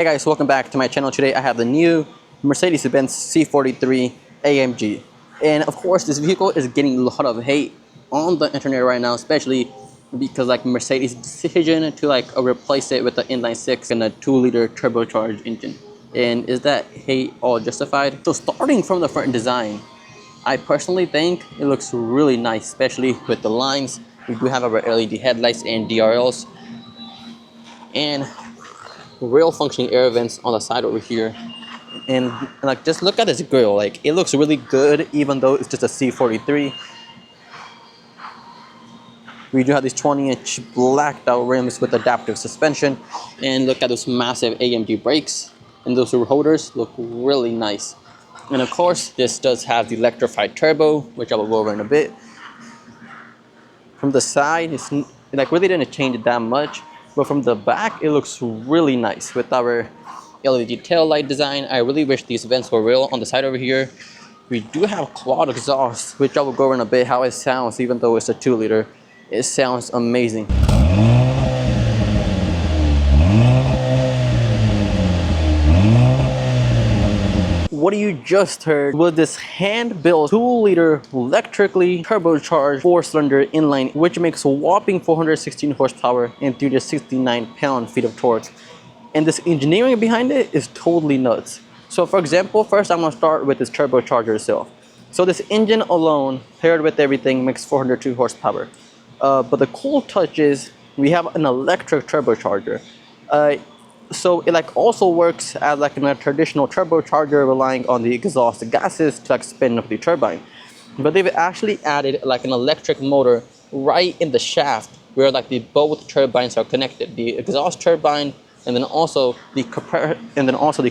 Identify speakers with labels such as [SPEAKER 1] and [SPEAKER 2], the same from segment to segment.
[SPEAKER 1] Hey guys, welcome back to my channel. Today I have the new Mercedes C43 AMG. And of course this vehicle is getting a lot of hate on the internet right now, especially because Mercedes' decision to replace it with the inline-six and a 2-liter turbocharged engine. And is that hate all justified? So starting from the front design, I personally think it looks really nice, especially with the lines. We do have our LED headlights and DRLs and real functioning air vents on the side over here. And just look at this grille, it looks really good even though it's just a C43. We do have these 20-inch blacked out rims with adaptive suspension, and look at those massive AMG brakes, and those holders look really nice. And of course this does have the electrified turbo, which I will go over in a bit. From the side, it's really didn't change it that much, but from the back it looks really nice with our LED tail light design. I really wish these vents were real on the side over here. We do have quad exhaust, which I will go over in a bit how it sounds. Even though it's a 2-liter, it sounds amazing. What you just heard was this hand-built 2-liter electrically turbocharged 4-cylinder inline, which makes a whopping 416 horsepower and 369 pound-feet of torque. And this engineering behind it is totally nuts. So for example, first I'm going to start with this turbocharger itself. So this engine alone, paired with everything, makes 402 horsepower. But the cool touch is we have an electric turbocharger. So it also works as a traditional turbocharger, relying on the exhaust gases to spin up the turbine. But they've actually added an electric motor right in the shaft where both turbines are connected, the exhaust turbine and then also the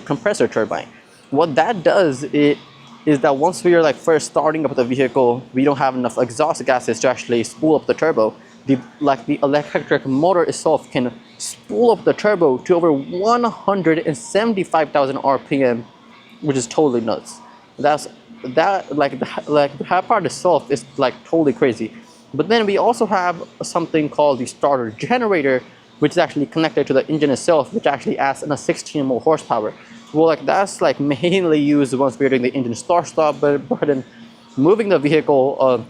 [SPEAKER 1] compressor turbine. What that does is that once we are first starting up the vehicle, we don't have enough exhaust gases to actually spool up the turbo. The electric motor itself can spool up the turbo to over 175,000 RPM, which is totally nuts. The part itself is totally crazy. But then we also have something called the starter generator, which is actually connected to the engine itself, which actually adds a 16 more horsepower. Well, that's mainly used once we're doing the engine start-stop, but then moving the vehicle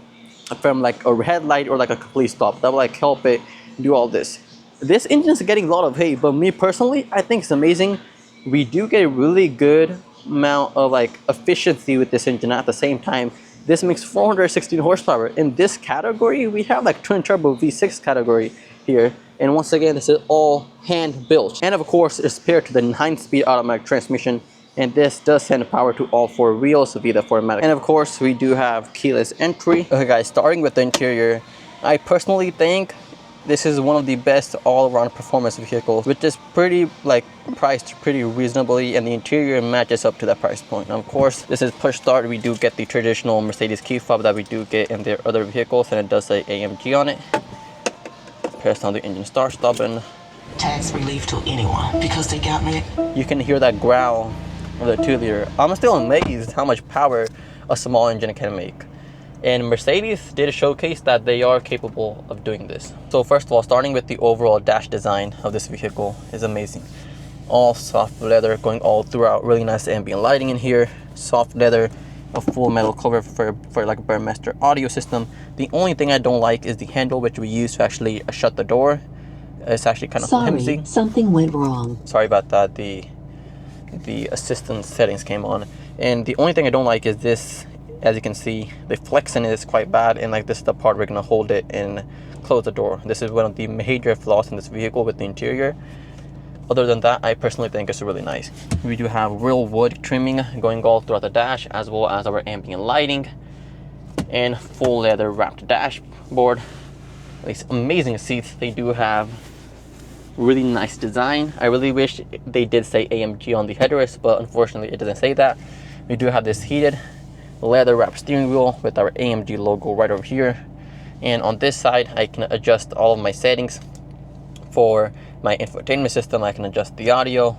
[SPEAKER 1] from a red light or a complete stop, that will help it do all this. This engine is getting a lot of hate, but me personally, I think it's amazing. We do get a really good amount of efficiency with this engine. At the same time, this makes 416 horsepower. In this category, we have twin turbo V6 category here. And once again, this is all hand built. And of course, it's paired to the 9-speed automatic transmission. And this does send power to all 4 wheels via the 4MATIC. And of course, we do have keyless entry. Okay guys, starting with the interior, I personally think this is one of the best all-around performance vehicles, which is pretty priced pretty reasonably, and the interior matches up to that price point. Now, of course, this is push start. We do get the traditional Mercedes key fob that we do get in their other vehicles, and it does say AMG on it. Press on the engine start stop button.
[SPEAKER 2] Tax relief to anyone because they got me.
[SPEAKER 1] You can hear that growl of the 2-liter. I'm still amazed how much power a small engine can make. And Mercedes did showcase that they are capable of doing this. So first of all, starting with the overall dash design of this vehicle is amazing. All soft leather going all throughout, really nice ambient lighting in here, soft leather, a full metal cover for Burmester audio system. The only thing I don't like is the handle, which we use to actually shut the door. It's actually kind of flimsy.
[SPEAKER 3] Something went wrong.
[SPEAKER 1] Sorry about that. The assistant settings came on, and the only thing I don't like is this. As you can see, the flexing is quite bad, and this is the part we're gonna hold it and close the door. This is one of the major flaws in this vehicle with the interior. Other than that, I personally think it's really nice. We do have real wood trimming going all throughout the dash, as well as our ambient lighting and full leather wrapped dashboard. These amazing seats. They do have really nice design. I really wish they did say AMG on the headrest, but unfortunately it doesn't say that. We do have this heated leather wrapped steering wheel with our AMG logo right over here. And on this side, I can adjust all of my settings. For my infotainment system, I can adjust the audio.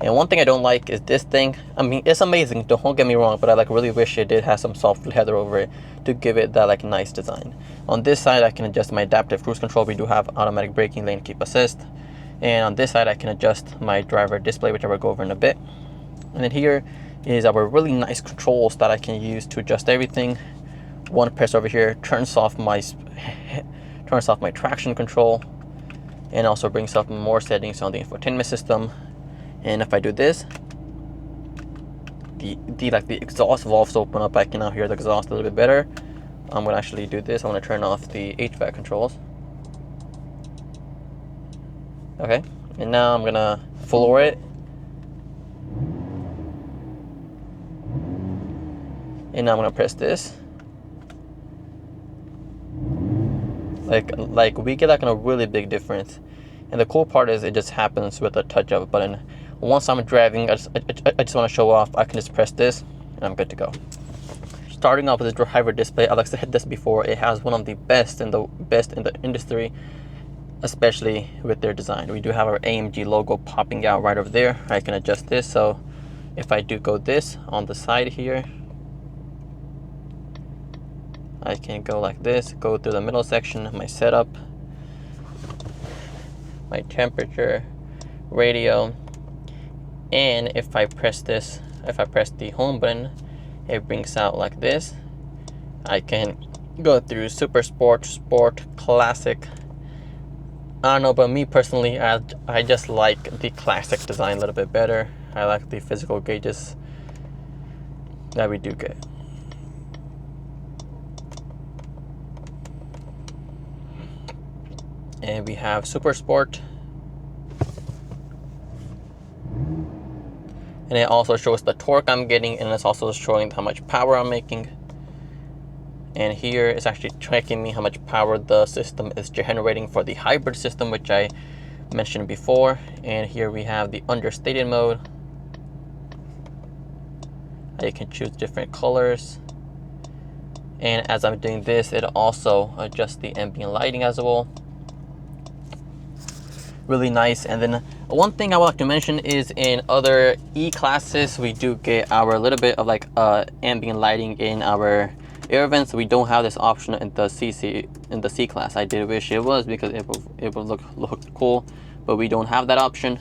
[SPEAKER 1] And one thing I don't like is this thing. I mean, it's amazing, don't get me wrong, but I really wish it did have some soft leather over it to give it that nice design. On this side, I can adjust my adaptive cruise control. We do have automatic braking, lane keep assist, And on this side, I can adjust my driver display, which I will go over in a bit. And then here is our really nice controls that I can use to adjust everything. One press over here turns off my traction control, and also brings up more settings on the infotainment system. And if I do this, the exhaust valves open up. I can now hear the exhaust a little bit better. I'm gonna actually do this. I'm gonna turn off the HVAC controls. Okay, and now I'm gonna floor it. And now I'm gonna press this. Like we get like a really big difference. And the cool part is it just happens with a touch of a button. Once I'm driving, I just want to show off. I can just press this and I'm good to go. Starting off with the driver display, I've said this before, it has one of the best in the industry, especially with their design. We do have our AMG logo popping out right over there. I can adjust this. So if I do go this on the side here, I can go like this, go through the middle section, my setup, my temperature, radio, and if I press this, if I press the home button, it brings out like this. I can go through super sport, sport, classic. I don't know, but me personally, I just like the classic design a little bit better. I like the physical gauges that we do get. And we have Super Sport. And it also shows the torque I'm getting, and it's also showing how much power I'm making. And here it's actually tracking me how much power the system is generating for the hybrid system, which I mentioned before. And here we have the understated mode. I can choose different colors. And as I'm doing this, it also adjusts the ambient lighting as well. Really nice. And then one thing I would like to mention is in other E-classes, we do get our little bit of like ambient lighting in our air vents. We don't have this option in the C class. I did wish it was, because it would look cool, but we don't have that option.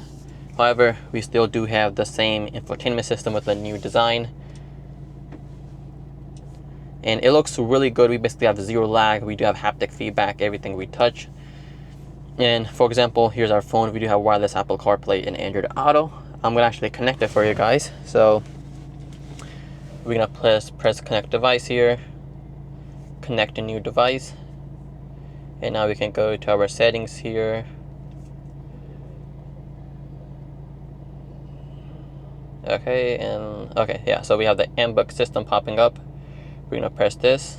[SPEAKER 1] However, we still do have the same infotainment system with a new design, and it looks really good. We basically have zero lag. We do have haptic feedback, everything we touch. And for example, here's our phone. We do have wireless Apple CarPlay and Android Auto. I'm gonna actually connect it for you guys. So we're gonna press connect device here, connect a new device, and now we can go to our settings here. Okay, and okay, yeah, so we have the Ambient system popping up. We're gonna press this.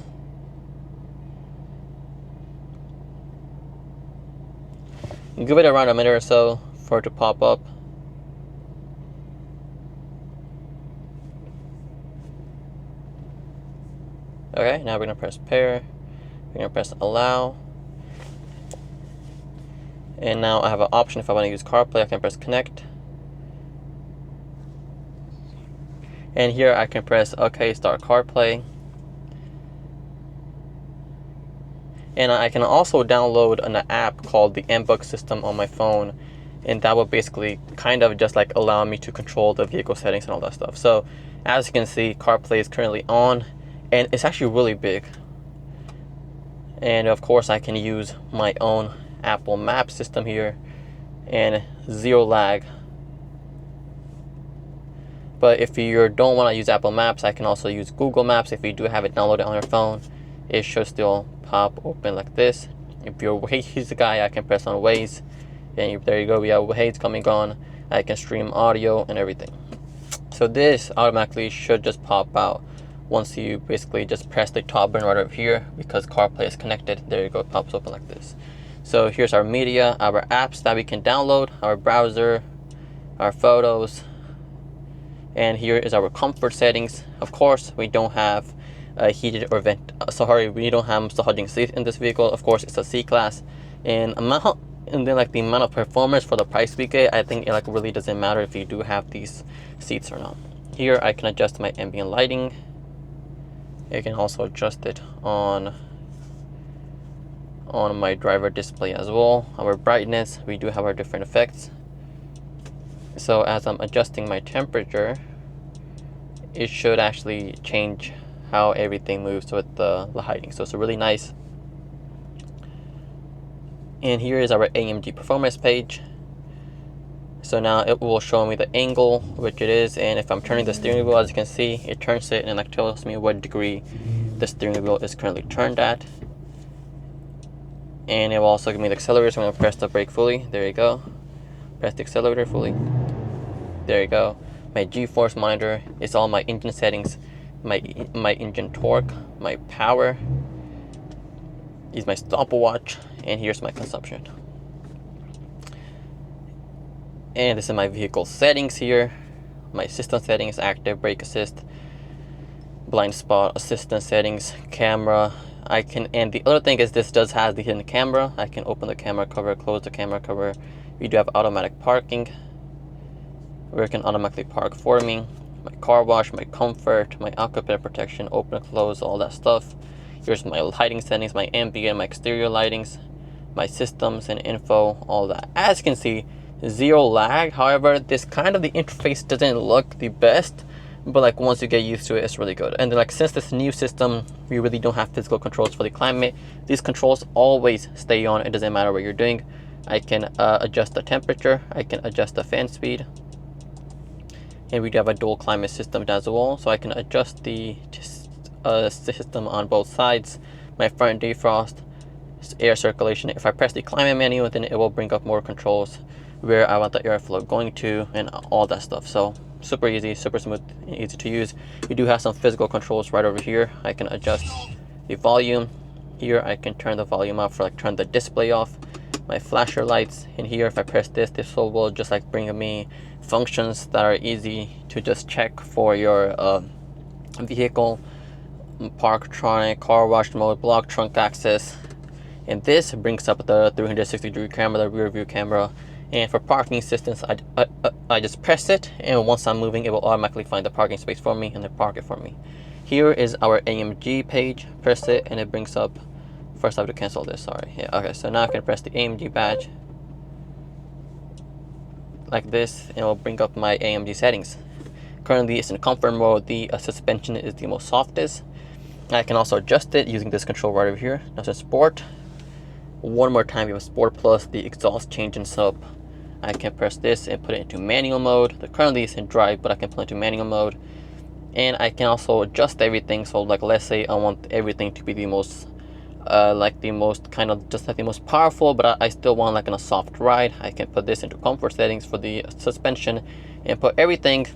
[SPEAKER 1] Give it around a minute or so for it to pop up. Okay, now we're gonna press pair. We're gonna press allow. And now I have an option. If I want to use CarPlay, I can press connect. And here I can press OK, start CarPlay. And I can also download an app called the Ambient system on my phone, and that will basically kind of just like allow me to control the vehicle settings and all that stuff. So as you can see, CarPlay is currently on, and it's actually really big. And of course I can use my own Apple map system here, and zero lag. But if you don't want to use Apple Maps, I can also use Google Maps. If you do have it downloaded on your phone, it should still pop open like this. If you're a Waze guy, I can press on Waze, and there you go, we have Waze coming on. I can stream audio and everything. So this automatically should just pop out once you basically just press the top button right over here, because CarPlay is connected. There you go, it pops open like this. So here's our media, our apps that we can download, our browser, our photos, and here is our comfort settings. Of course, we don't have a heated or we don't have massaging seats in this vehicle. Of course, it's a C class, and then like the amount of performance for the price we get, I think it like really doesn't matter if you do have these seats or not. Here I can adjust my ambient lighting. I can also adjust it on on my driver display as well. Our brightness, we do have our different effects. So as I'm adjusting my temperature, it should actually change how everything moves with the lighting. So it's really nice. And here is our AMG performance page. So now it will show me the angle, which it is, and if I'm turning the steering wheel, as you can see, it turns it and it tells me what degree the steering wheel is currently turned at. And it will also give me the accelerator, so I'm going to press the brake fully. There you go. Press the accelerator fully. There you go. My G-force monitor is all my engine settings, my engine torque, my power, is my stopwatch, and here's my consumption. And this is my vehicle settings here. My system settings, active brake assist, blind spot assistance settings, camera. And the other thing is this does have the hidden camera. I can open the camera cover, close the camera cover. We do have automatic parking, where it can automatically park for me. My car wash, my comfort, my occupant protection, open and close, all that stuff. Here's my lighting settings, my ambient, my exterior lightings, my systems and info, all that. As you can see, zero lag. However, this kind of the interface doesn't look the best, but like once you get used to it, it's really good. And then like since this new system, we really don't have physical controls for the climate. These controls always stay on. It doesn't matter what you're doing. I can adjust the temperature. I can adjust the fan speed. And we do have a dual climate system as well, so I can adjust the system on both sides. My front defrost, air circulation. If I press the climate menu, then it will bring up more controls where I want the airflow going to and all that stuff. So super easy, super smooth, and easy to use. We do have some physical controls right over here. I can adjust the volume. Here I can turn the volume off, for like turn the display off. My flasher lights in here, if I press this will just like bring me functions that are easy to just check for your vehicle. Parktronic, car wash mode, block trunk access, and this brings up the 360-degree camera, the rear view camera. And for parking assistance, I just press it, and once I'm moving, it will automatically find the parking space for me and then park it for me. Here is our AMG page. Press it and it brings up. First I have to cancel this, sorry. Yeah, okay, so now I can press the AMG badge like this, and it will bring up my AMG settings. Currently it's in comfort mode. The suspension is the most softest. I can also adjust it using this control right over here. Now it's sport. One more time, we have sport plus the exhaust change and sub. I can press this and put it into manual mode. Currently it's in drive, but I can put it into manual mode. And I can also adjust everything. So like let's say I want everything to be the most kind of just like the most powerful, but I still want like in a soft ride. I can put this into comfort settings for the suspension and put everything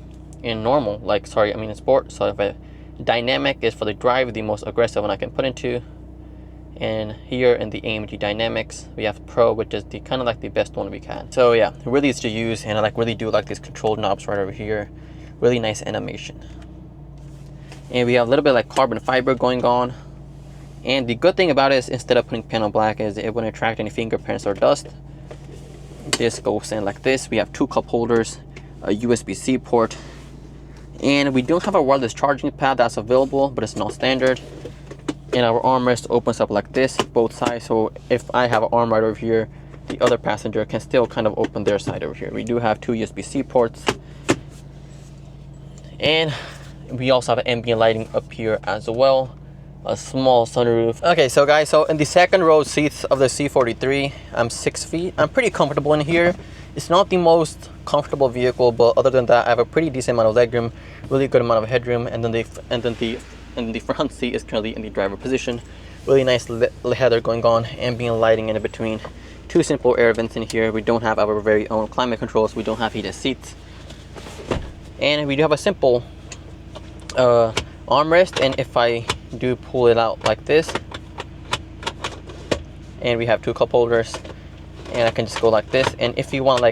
[SPEAKER 1] in normal, in sport. So if I dynamic is for the drive, the most aggressive one I can put into. And here in the AMG Dynamics, we have Pro, which is the kind of like the best one we can. So yeah, really easy to use, and I really do like these control knobs right over here. Really nice animation. And we have a little bit like carbon fiber going on. And the good thing about it is instead of putting panel black is it wouldn't attract any fingerprints or dust. This goes in like this. We have two cup holders, a USB-C port, and we don't have a wireless charging pad that's available, but it's not standard. And our armrest opens up like this, both sides. So if I have an arm right over here, the other passenger can still kind of open their side over here. We do have two USB-C ports. And we also have ambient lighting up here as well. A small sunroof. Okay, so guys, so in the second row seats of the C43, I'm 6 feet. I'm pretty comfortable in here. It's not the most comfortable vehicle, but other than that, I have a pretty decent amount of legroom, really good amount of headroom, and then the front seat is currently in the driver position. Really nice header going on, ambient lighting in between. Two simple air vents in here. We don't have our very own climate controls. We don't have heated seats, and we do have a simple armrest. And if I do pull it out like this, and we have two cup holders, and I can just go like this. And if you want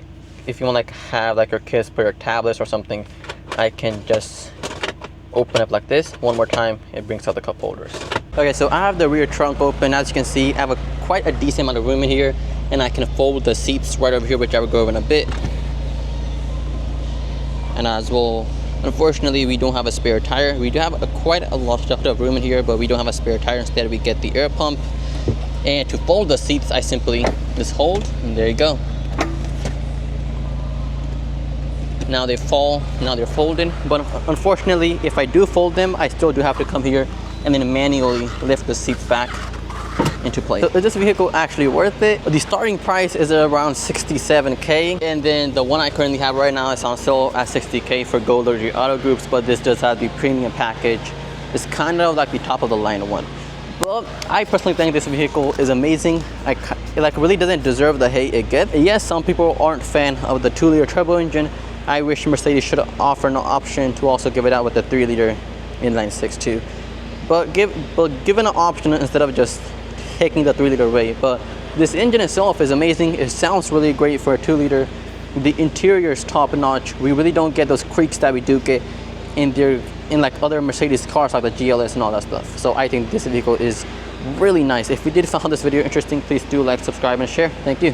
[SPEAKER 1] have like your kids put your tablets or something, I can just open up like this. One more time, it brings out the cup holders. Okay, so I have the rear trunk open. As you can see, I have quite a decent amount of room in here, and I can fold the seats right over here, which I will go over in a bit. And as well, unfortunately, we don't have a spare tire. We do have quite a lot of room in here, but we don't have a spare tire. Instead, we get the air pump. And to fold the seats, I simply just hold, and there you go. Now they fall, now they're folded. But unfortunately, if I do fold them, I still do have to come here and then manually lift the seats back into place. So is this vehicle actually worth it? The starting price is around 67K, and then the one I currently have right now is on sale at 60K for Gold Luxury Auto Groups, but this does have the premium package. It's kind of like the top of the line one. But I personally think this vehicle is amazing. It like really doesn't deserve the hate it gets. Yes, some people aren't fan of the 2-liter turbo engine. I wish Mercedes should offer an option to also give it out with the 3-liter inline-six too. But given an option instead of just taking the 3-liter away. But this engine itself is amazing. It sounds really great for a 2-liter. The interior is top notch. We really don't get those creaks that we do get in like other Mercedes cars like the GLS and all that stuff. So I think this vehicle is really nice. If you did find this video interesting, please do like, subscribe, and share. Thank you.